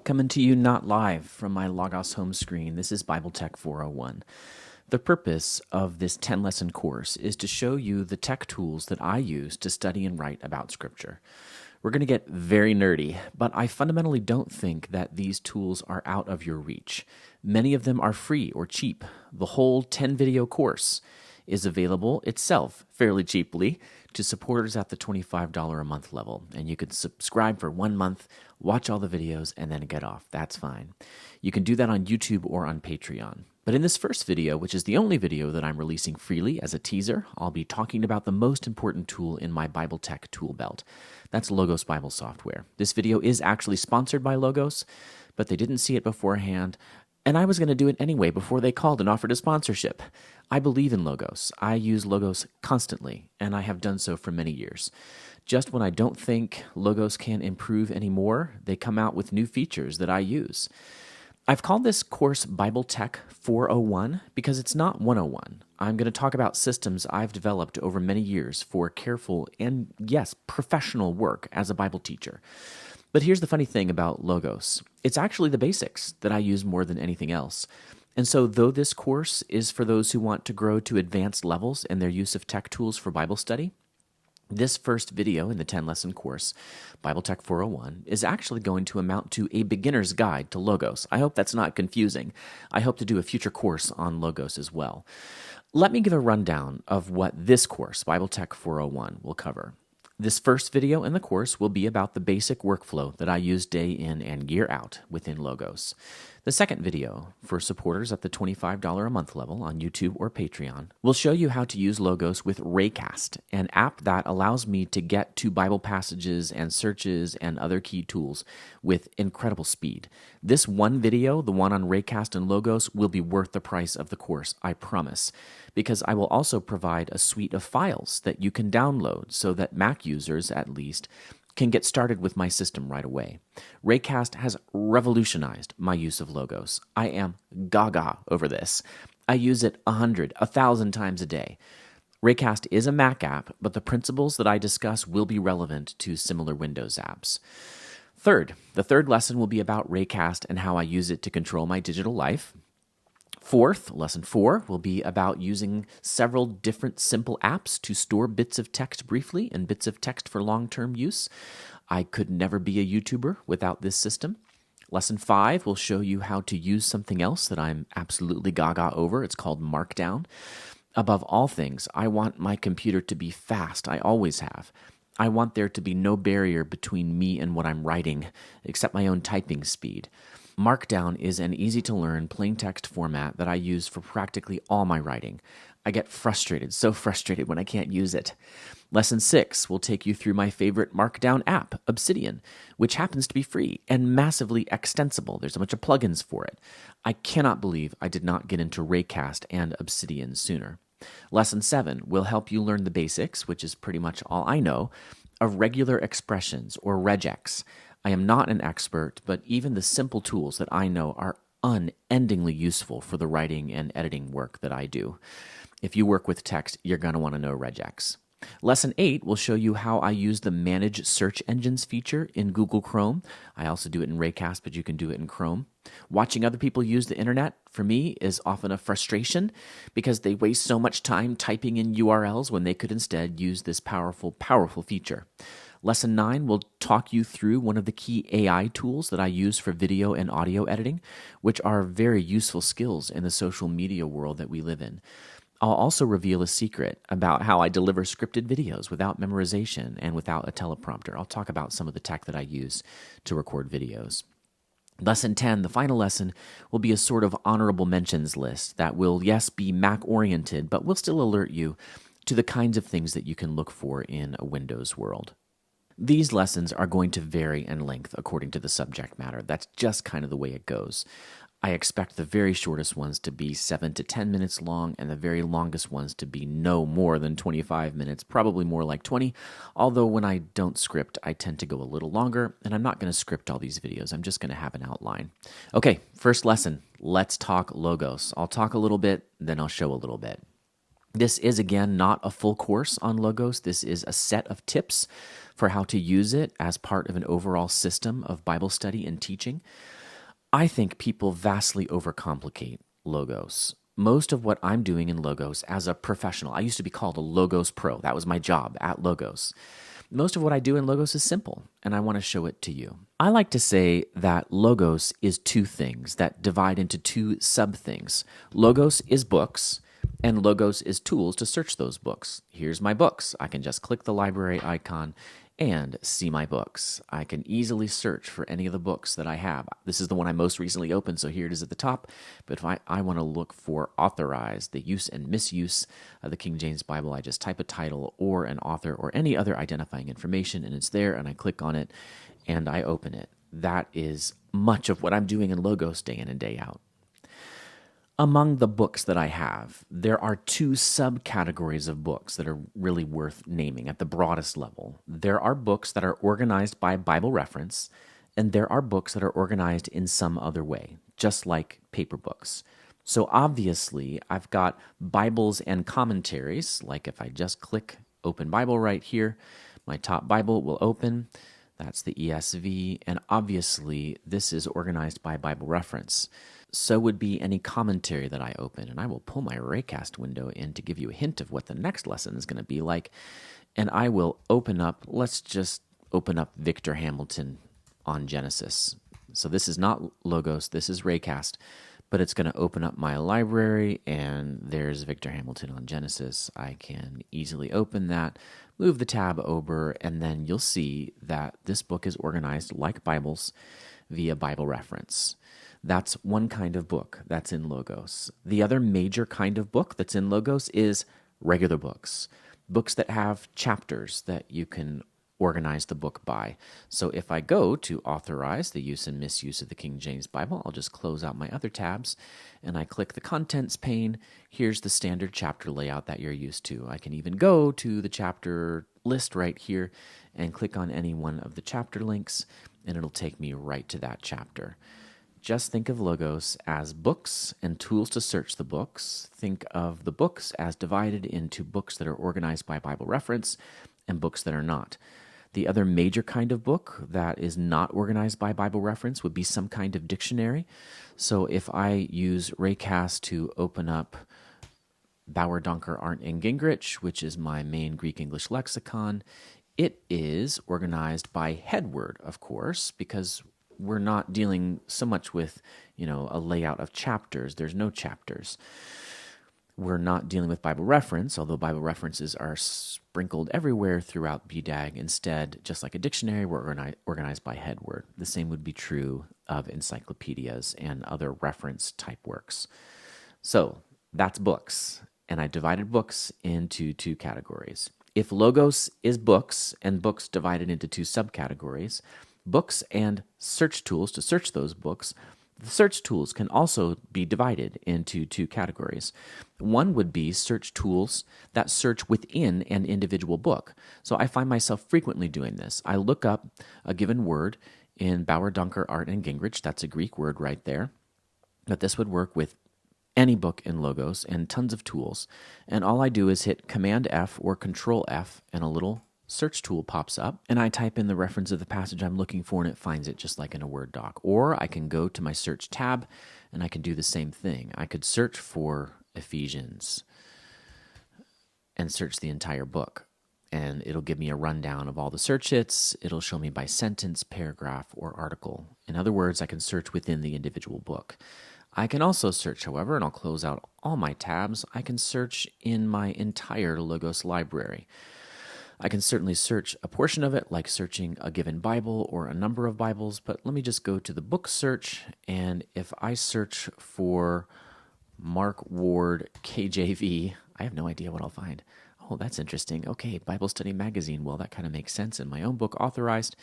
Coming to you not live from my Logos home screen, this is BibleTech401. The purpose of this 10-lesson course is to show you the tech tools that I use to study and write about Scripture. We're going to get very nerdy, but I fundamentally don't think that these tools are out of your reach. Many of them are free or cheap. The whole 10-video course is available itself fairly cheaply to supporters at the $25 a month level. And you can subscribe for 1 month, watch all the videos, and then get off. That's fine. You can do that on YouTube or on Patreon. But in this first video, which is the only video that I'm releasing freely as a teaser, I'll be talking about the most important tool in my Bible Tech tool belt. That's Logos Bible software. This video is actually sponsored by Logos, but they didn't see it beforehand. And I was going to do it anyway before they called and offered a sponsorship. I believe in Logos. I use Logos constantly, and I have done so for many years. Just when I don't think Logos can improve anymore, they come out with new features that I use. I've called this course BibleTech 401 because it's not 101. I'm going to talk about systems I've developed over many years for careful and, yes, professional work as a Bible teacher. But here's the funny thing about Logos. It's actually the basics that I use more than anything else. And so though this course is for those who want to grow to advanced levels in their use of tech tools for Bible study, this first video in the 10-lesson course, BibleTech 401, is actually going to amount to a beginner's guide to Logos. I hope that's not confusing. I hope to do a future course on Logos as well. Let me give a rundown of what this course, BibleTech 401, will cover. This first video in the course will be about the basic workflow that I use day in and year out within Logos. The second video, for supporters at the $25 a month level on YouTube or Patreon, will show you how to use Logos with Raycast, an app that allows me to get to Bible passages and searches and other key tools with incredible speed. This one video, the one on Raycast and Logos, will be worth the price of the course, I promise, because I will also provide a suite of files that you can download so that Mac users, at least, can get started with my system right away. Raycast has revolutionized my use of Logos. I am gaga over this. I use it 100, 1,000 times a day. Raycast is a Mac app, but the principles that I discuss will be relevant to similar Windows apps. The third lesson will be about Raycast and how I use it to control my digital life. Fourth, lesson 4, will be about using several different simple apps to store bits of text briefly and bits of text for long-term use. I could never be a YouTuber without this system. Lesson 5 will show you how to use something else that I'm absolutely gaga over. It's called Markdown. Above all things, I want my computer to be fast. I always have. I want there to be no barrier between me and what I'm writing, except my own typing speed. Markdown is an easy-to-learn plain text format that I use for practically all my writing. I get so frustrated when I can't use it. Lesson 6 will take you through my favorite Markdown app, Obsidian, which happens to be free and massively extensible. There's a bunch of plugins for it. I cannot believe I did not get into Raycast and Obsidian sooner. Lesson 7 will help you learn the basics, which is pretty much all I know, of regular expressions or regex. I am not an expert, but even the simple tools that I know are unendingly useful for the writing and editing work that I do. If you work with text, you're going to want to know regex. Lesson 8 will show you how I use the Manage Search Engines feature in Google Chrome. I also do it in Raycast, but you can do it in Chrome. Watching other people use the internet, for me, is often a frustration because they waste so much time typing in URLs when they could instead use this powerful feature. Lesson 9 will talk you through one of the key AI tools that I use for video and audio editing, which are very useful skills in the social media world that we live in. I'll also reveal a secret about how I deliver scripted videos without memorization and without a teleprompter. I'll talk about some of the tech that I use to record videos. Lesson 10, the final lesson, will be a sort of honorable mentions list that will, yes, be Mac-oriented, but will still alert you to the kinds of things that you can look for in a Windows world. These lessons are going to vary in length according to the subject matter. That's just kind of the way it goes. I expect the very shortest ones to be 7 to 10 minutes long and the very longest ones to be no more than 25 minutes, probably more like 20. Although when I don't script, I tend to go a little longer, and I'm not going to script all these videos. I'm just going to have an outline. Okay, first lesson. Let's talk Logos. I'll talk a little bit, then I'll show a little bit. This is, again, not a full course on Logos. This is a set of tips for how to use it as part of an overall system of Bible study and teaching. I think people vastly overcomplicate Logos. Most of what I'm doing in Logos as a professional, I used to be called a Logos pro. That was my job at Logos. Most of what I do in Logos is simple, and I want to show it to you. I like to say that Logos is two things that divide into two sub-things. Logos is books, and Logos is tools to search those books. Here's my books. I can just click the library icon and see my books. I can easily search for any of the books that I have. This is the one I most recently opened, so here it is at the top. But if I want to look for authorized, the use and misuse of the King James Bible, I just type a title or an author or any other identifying information, and it's there, and I click on it, and I open it. That is much of what I'm doing in Logos day in and day out. Among the books that I have, there are two subcategories of books that are really worth naming at the broadest level. There are books that are organized by Bible reference, and there are books that are organized in some other way, just like paper books. So obviously, I've got Bibles and commentaries, like if I just click Open Bible right here, my top Bible will open. That's the ESV, and obviously, this is organized by Bible reference. So would be any commentary that I open, and I will pull my Raycast window in to give you a hint of what the next lesson is going to be like, and I will open up, let's just open up Victor Hamilton on Genesis. So this is not Logos, this is Raycast, but it's going to open up my library, and there's Victor Hamilton on Genesis. I can easily open that, move the tab over, and then you'll see that this book is organized like Bibles via Bible reference. That's one kind of book that's in Logos. The other major kind of book that's in Logos is regular books, books that have chapters that you can organize the book by. So if I go to authorize the use and misuse of the King James Bible, I'll just close out my other tabs and I click the contents pane. Here's the standard chapter layout that you're used to. I can even go to the chapter list right here and click on any one of the chapter links, and it'll take me right to that chapter. Just think of Logos as books and tools to search the books. Think of the books as divided into books that are organized by Bible reference and books that are not. The other major kind of book that is not organized by Bible reference would be some kind of dictionary. So if I use Raycast to open up Bauer, Donker, Arndt, and Gingrich, which is my main Greek-English lexicon, it is organized by headword, of course, because we're not dealing so much with, a layout of chapters. There's no chapters. We're not dealing with Bible reference, although Bible references are sprinkled everywhere throughout BDAG. Instead, just like a dictionary, we're organized by headword. The same would be true of encyclopedias and other reference-type works. So that's books, and I divided books into two categories. If Logos is books, and books divided into two subcategories, books and search tools to search those books, the search tools can also be divided into two categories. One would be search tools that search within an individual book. So I find myself frequently doing this. I look up a given word in Bauer, Dunker, Arndt, and Gingrich. That's a Greek word right there. But this would work with any book in Logos and tons of tools. And all I do is hit Command F or Control F, and a little search tool pops up, and I type in the reference of the passage I'm looking for, and it finds it just like in a Word doc. Or I can go to my search tab, and I can do the same thing. I could search for Ephesians and search the entire book, and it'll give me a rundown of all the search hits. It'll show me by sentence, paragraph, or article. In other words, I can search within the individual book. I can also search, however, and I'll close out all my tabs, I can search in my entire Logos library. I can certainly search a portion of it, like searching a given Bible or a number of Bibles, but let me just go to the book search, and if I search for Mark Ward KJV, I have no idea what I'll find. Oh, that's interesting. Okay, Bible Study Magazine. Well, that kind of makes sense in my own book, Authorized.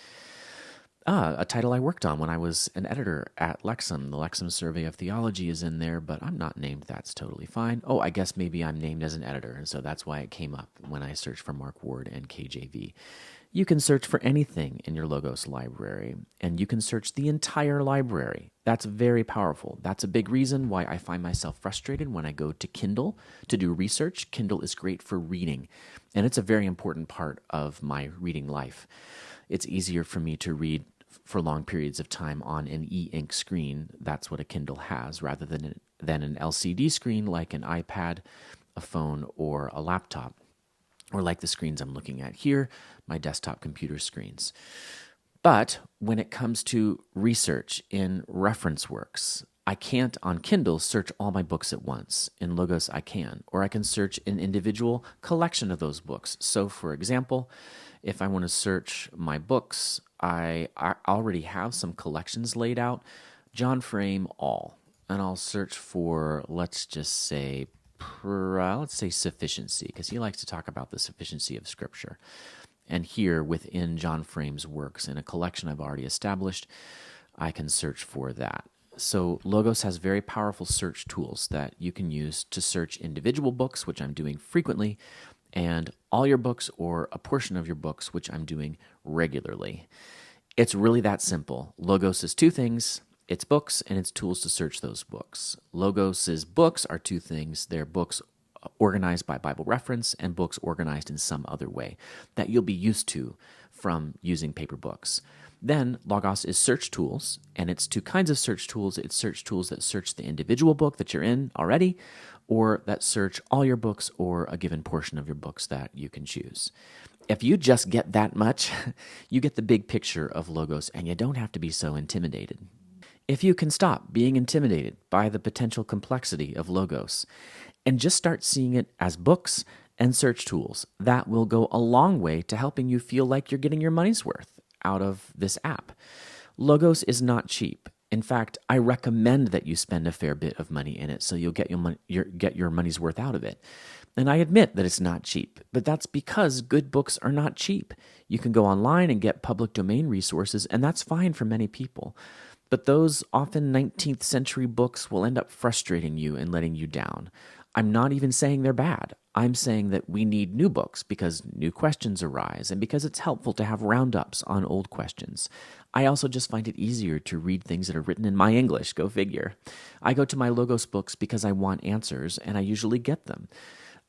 A title I worked on when I was an editor at Lexham. The Lexham Survey of Theology is in there, but I'm not named. That's totally fine. Oh, I guess maybe I'm named as an editor, and so that's why it came up when I searched for Mark Ward and KJV. You can search for anything in your Logos library, and you can search the entire library. That's very powerful. That's a big reason why I find myself frustrated when I go to Kindle to do research. Kindle is great for reading, and it's a very important part of my reading life. It's easier for me to read for long periods of time on an e-ink screen. That's what a Kindle has, rather than an LCD screen like an iPad, a phone, or a laptop, or like the screens I'm looking at here, my desktop computer screens. But when it comes to research in reference works, I can't on Kindle search all my books at once. In Logos, I can, or I can search an individual collection of those books. So, for example, if I want to search my books, I already have some collections laid out. John Frame, all. And I'll search for, let's say sufficiency, because he likes to talk about the sufficiency of Scripture. And here within John Frame's works, in a collection I've already established, I can search for that. So Logos has very powerful search tools that you can use to search individual books, which I'm doing frequently, and all your books or a portion of your books, which I'm doing regularly. It's really that simple. Logos is two things. It's books and it's tools to search those books. Logos's books are two things. They're books organized by Bible reference and books organized in some other way that you'll be used to from using paper books. Then Logos is search tools, and it's two kinds of search tools. It's search tools that search the individual book that you're in already, or that search all your books or a given portion of your books that you can choose. If you just get that much, you get the big picture of Logos, and you don't have to be so intimidated. If you can stop being intimidated by the potential complexity of Logos and just start seeing it as books and search tools, that will go a long way to helping you feel like you're getting your money's worth out of this app. Logos is not cheap. In fact, I recommend that you spend a fair bit of money in it so you'll get your money's worth out of it. And I admit that it's not cheap, but that's because good books are not cheap. You can go online and get public domain resources, and that's fine for many people. But those often 19th century books will end up frustrating you and letting you down. I'm not even saying they're bad. I'm saying that we need new books because new questions arise and because it's helpful to have roundups on old questions. I also just find it easier to read things that are written in my English, go figure. I go to my Logos books because I want answers, and I usually get them.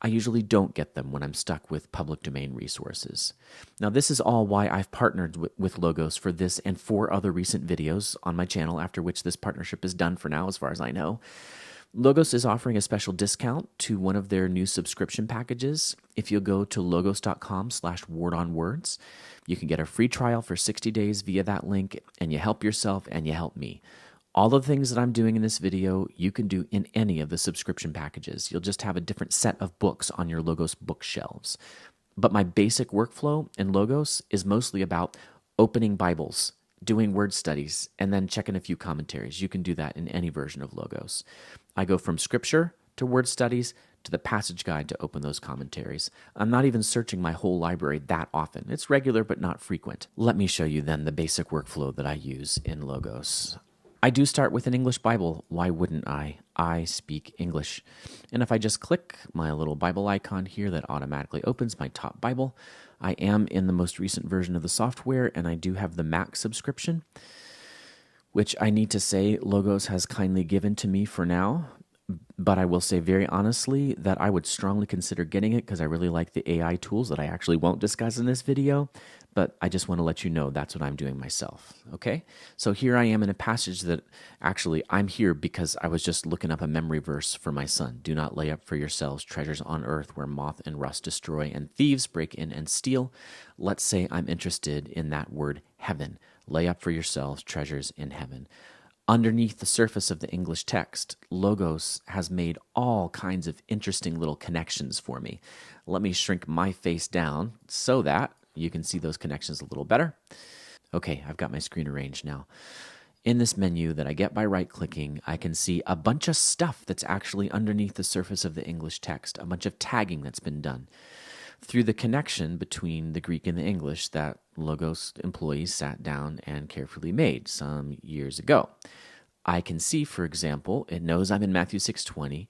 I usually don't get them when I'm stuck with public domain resources. Now, this is all why I've partnered with Logos for this and 4 other recent videos on my channel, after which this partnership is done for now, as far as I know. Logos is offering a special discount to one of their new subscription packages. If you go to logos.com/wordonwords, you can get a free trial for 60 days via that link, and you help yourself and you help me. All the things that I'm doing in this video, you can do in any of the subscription packages. You'll just have a different set of books on your Logos bookshelves. But my basic workflow in Logos is mostly about opening Bibles, doing word studies, and then checking a few commentaries. You can do that in any version of Logos. I go from scripture to word studies to the passage guide to open those commentaries. I'm not even searching my whole library that often. It's regular but not frequent. Let me show you then the basic workflow that I use in Logos. I do start with an English Bible. Why wouldn't I? I speak English. And if I just click my little Bible icon here, that automatically opens my top Bible. I am in the most recent version of the software, and I do have the Mac subscription, which I need to say Logos has kindly given to me for now. But I will say very honestly that I would strongly consider getting it because I really like the AI tools that I actually won't discuss in this video. But I just want to let you know that's what I'm doing myself, okay? So here I am in a passage that actually I'm here because I was just looking up a memory verse for my son. Do not lay up for yourselves treasures on earth where moth and rust destroy and thieves break in and steal. Let's say I'm interested in that word heaven. Lay up for yourselves treasures in heaven. Underneath the surface of the English text, Logos has made all kinds of interesting little connections for me. Let me shrink my face down so that you can see those connections a little better. Okay, I've got my screen arranged now. In this menu that I get by right-clicking, I can see a bunch of stuff that's actually underneath the surface of the English text, a bunch of tagging that's been done through the connection between the Greek and the English that Logos employees sat down and carefully made some years ago. I can see, for example, it knows I'm in Matthew 6:20.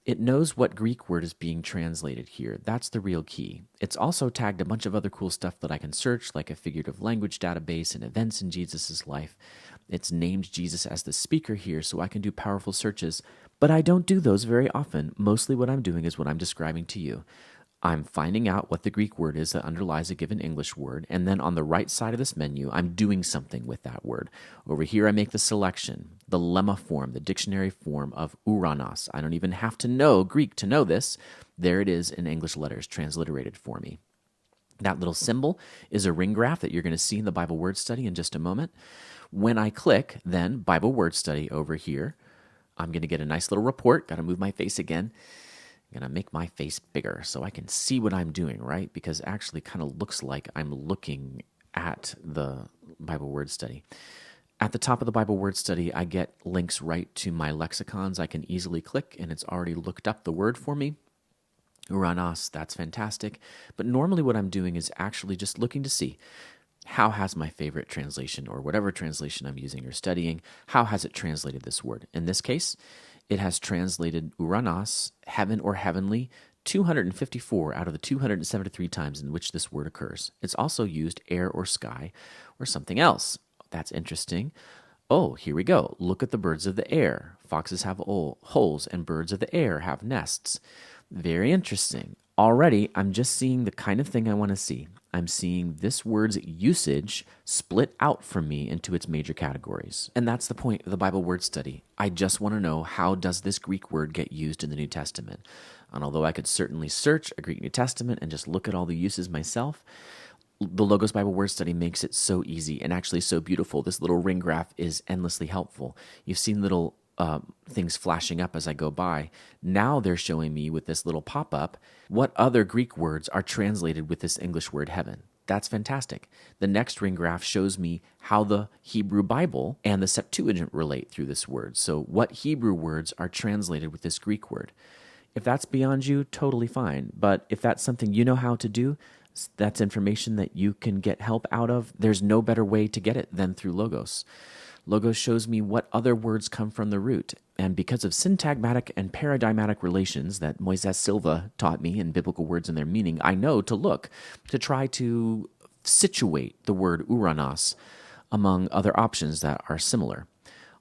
It knows what Greek word is being translated here. That's the real key. It's also tagged a bunch of other cool stuff that I can search, like a figurative language database and events in Jesus' life. It's named Jesus as the speaker here, so I can do powerful searches. But I don't do those very often. Mostly what I'm doing is what I'm describing to you. I'm finding out what the Greek word is that underlies a given English word, and then on the right side of this menu, I'm doing something with that word. Over here, I make the selection, the lemma form, the dictionary form of uranos. I don't even have to know Greek to know this. There it is in English letters, transliterated for me. That little symbol is a ring graph that you're going to see in the Bible word study in just a moment. When I click, then, Bible word study over here, I'm going to get a nice little report. Got to move my face again. I'm going to make my face bigger so I can see what I'm doing, right? Because it actually kind of looks like I'm looking at the Bible word study. At the top of the Bible word study, I get links right to my lexicons. I can easily click, and it's already looked up the word for me. Uranos, that's fantastic. But normally what I'm doing is actually just looking to see, how has my favorite translation, or whatever translation I'm using or studying, how has it translated this word? In this case, it has translated uranos, heaven or heavenly, 254 out of the 273 times in which this word occurs. It's also used air or sky or something else. That's interesting. Oh, here we go. Look at the birds of the air. Foxes have holes, and birds of the air have nests. Very interesting. Already, I'm just seeing the kind of thing I want to see. I'm seeing this word's usage split out for me into its major categories. And that's the point of the Bible word study. I just want to know, how does this Greek word get used in the New Testament? And although I could certainly search a Greek New Testament and just look at all the uses myself, the Logos Bible Word Study makes it so easy and actually so beautiful. This little ring graph is endlessly helpful. You've seen little things flashing up as I go by. Now they're showing me with this little pop-up what other Greek words are translated with this English word heaven. That's fantastic. The next ring graph shows me how the Hebrew Bible and the Septuagint relate through this word. So what Hebrew words are translated with this Greek word? If that's beyond you, totally fine. But if that's something you know how to do, that's information that you can get help out of, there's no better way to get it than through Logos. Logos shows me what other words come from the root. And because of syntagmatic and paradigmatic relations that Moises Silva taught me in Biblical Words and Their Meaning, I know to look to try to situate the word uranos among other options that are similar.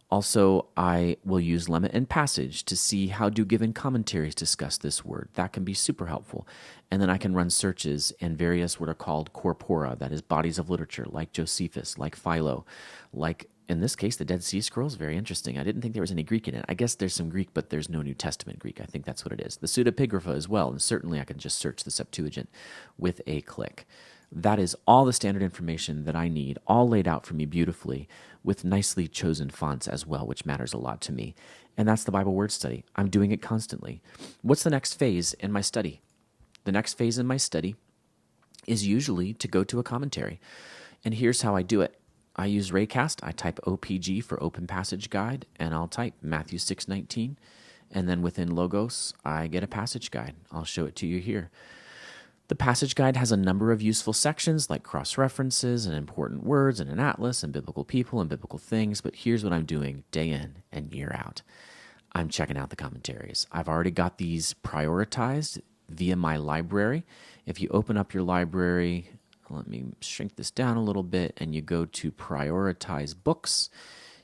Also, I will use lemma and passage to see how do given commentaries discuss this word. That can be super helpful. And then I can run searches in various what are called corpora, that is bodies of literature, like Josephus, like Philo, like, in this case, the Dead Sea Scrolls. Very interesting. I didn't think there was any Greek in it. I guess there's some Greek, but there's no New Testament Greek. I think that's what it is. The pseudepigrapha as well, and certainly I can just search the Septuagint with a click. That is all the standard information that I need, all laid out for me beautifully with nicely chosen fonts as well, which matters a lot to me. And that's the Bible word study. I'm doing it constantly. What's the next phase in my study? The next phase in my study is usually to go to a commentary. And here's how I do it. I use Raycast. I type OPG for Open Passage Guide, and I'll type Matthew 6:19. And then within Logos, I get a passage guide. I'll show it to you here. The passage guide has a number of useful sections like cross-references and important words and an atlas and biblical people and biblical things, but here's what I'm doing day in and year out. I'm checking out the commentaries. I've already got these prioritized via my library. If you open up your library, let me shrink this down a little bit, and you go to prioritize books,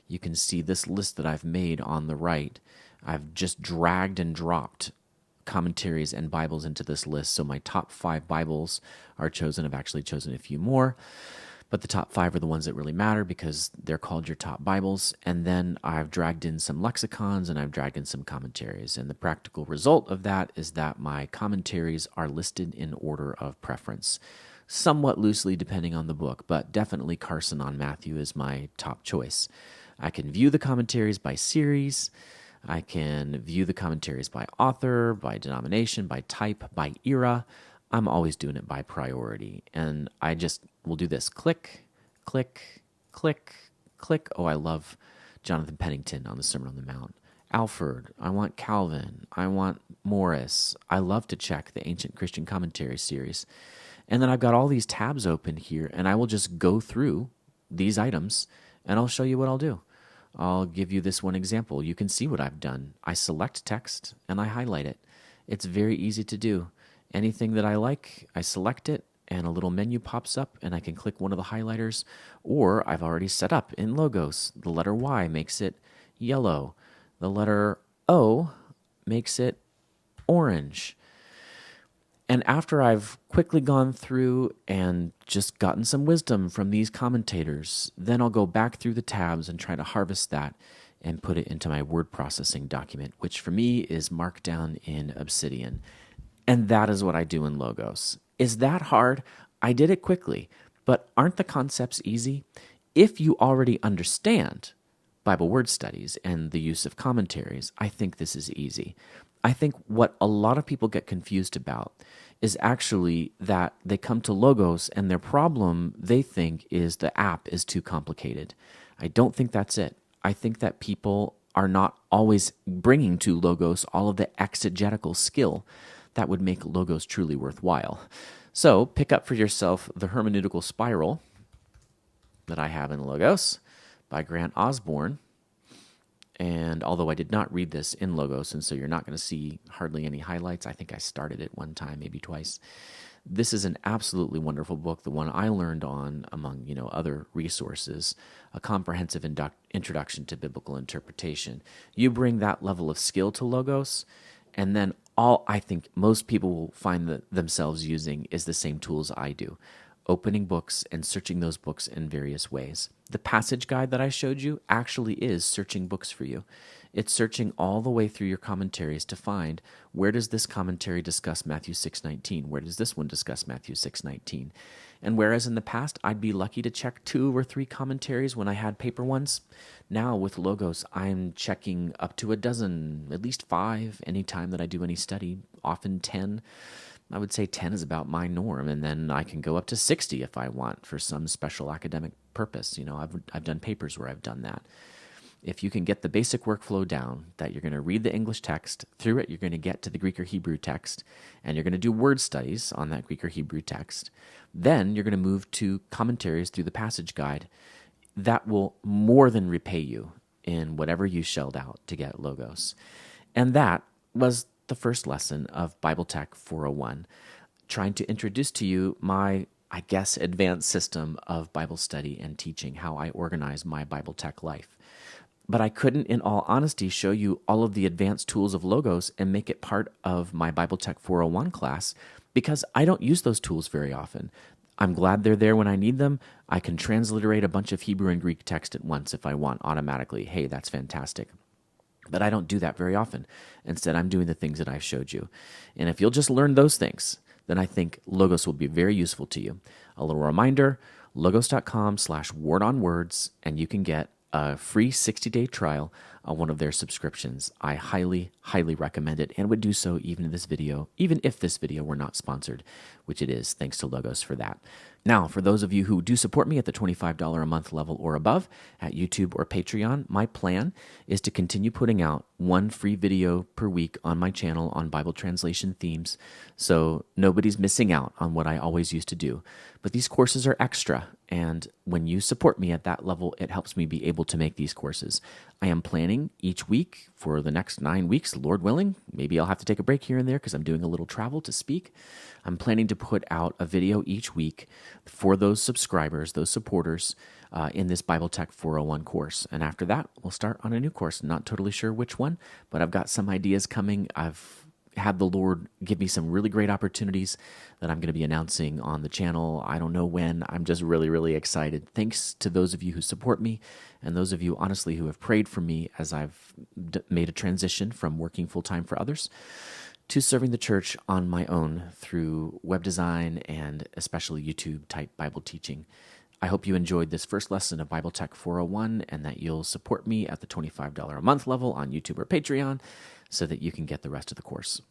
you can see this list that I've made on the right. I've just dragged and dropped commentaries and Bibles into this list. So my top 5 Bibles are chosen. I've actually chosen a few more, but the top 5 are the ones that really matter because they're called your top Bibles. And then I've dragged in some lexicons and I've dragged in some commentaries. And the practical result of that is that my commentaries are listed in order of preference, somewhat loosely depending on the book, but definitely Carson on Matthew is my top choice. I can view the commentaries by series. I can view the commentaries by author, by denomination, by type, by era. I'm always doing it by priority. And I just will do this. Click, click, click, click. Oh, I love Jonathan Pennington on the Sermon on the Mount. Alford. I want Calvin. I want Morris. I love to check the Ancient Christian Commentary series. And then I've got all these tabs open here, and I will just go through these items, and I'll show you what I'll do. I'll give you this one example. You can see what I've done. I select text and I highlight it. It's very easy to do. Anything that I like, I select it and a little menu pops up and I can click one of the highlighters, or I've already set up in Logos. The letter Y makes it yellow. The letter O makes it orange. And after I've quickly gone through and just gotten some wisdom from these commentators, then I'll go back through the tabs and try to harvest that and put it into my word processing document, which for me is Markdown in Obsidian. And that is what I do in Logos. Is that hard? I did it quickly, but aren't the concepts easy? If you already understand Bible word studies and the use of commentaries, I think this is easy. I think what a lot of people get confused about is actually that they come to Logos and their problem, they think, is the app is too complicated. I don't think that's it. I think that people are not always bringing to Logos all of the exegetical skill that would make Logos truly worthwhile. So pick up for yourself the hermeneutical spiral that I have in Logos by Grant Osborne. And although I did not read this in Logos, and so you're not going to see hardly any highlights, I think I started it one time, maybe twice. This is an absolutely wonderful book, the one I learned on, among other resources, a comprehensive introduction to biblical interpretation. You bring that level of skill to Logos, and then all I think most people will find themselves using is the same tools I do. Opening books and searching those books in various ways. The passage guide that I showed you actually is searching books for you. It's searching all the way through your commentaries to find where does this commentary discuss Matthew 6:19? Where does this one discuss Matthew 6:19? And whereas in the past I'd be lucky to check 2 or 3 commentaries when I had paper ones, now with Logos I'm checking up to a dozen, at least 5 anytime that I do any study, often 10. I would say 10 is about my norm, and then I can go up to 60 if I want for some special academic purpose. I've done papers where I've done that. If you can get the basic workflow down, that you're going to read the English text, through it you're going to get to the Greek or Hebrew text, and you're going to do word studies on that Greek or Hebrew text, then you're going to move to commentaries through the passage guide. That will more than repay you in whatever you shelled out to get Logos. And that was the first lesson of BibleTech 401, trying to introduce to you my, advanced system of Bible study and teaching, how I organize my BibleTech life. But I couldn't, in all honesty, show you all of the advanced tools of Logos and make it part of my BibleTech 401 class because I don't use those tools very often. I'm glad they're there when I need them. I can transliterate a bunch of Hebrew and Greek text at once if I want automatically. Hey, that's fantastic. But I don't do that very often. Instead, I'm doing the things that I've showed you. And if you'll just learn those things, then I think Logos will be very useful to you. A little reminder, logos.com/wordonwords, and you can get a free 60-day trial on one of their subscriptions. I highly, highly recommend it and would do so even if this video were not sponsored, which it is, thanks to Logos for that. Now, for those of you who do support me at the $25 a month level or above at YouTube or Patreon, my plan is to continue putting out one free video per week on my channel on Bible translation themes, so nobody's missing out on what I always used to do. But these courses are extra, and when you support me at that level, it helps me be able to make these courses. I am planning each week for the next 9 weeks, Lord willing. Maybe I'll have to take a break here and there because I'm doing a little travel to speak. I'm planning to put out a video each week for those subscribers, those supporters, in this BibleTech 401 course. And after that, we'll start on a new course. Not totally sure which one, but I've got some ideas coming. I've had the Lord give me some really great opportunities that I'm going to be announcing on the channel. I don't know when. I'm just really, really excited. Thanks to those of you who support me and those of you, honestly, who have prayed for me as I've made a transition from working full-time for others to serving the church on my own through web design and especially YouTube-type Bible teaching. I hope you enjoyed this first lesson of BibleTech 401 and that you'll support me at the $25 a month level on YouTube or Patreon so that you can get the rest of the course.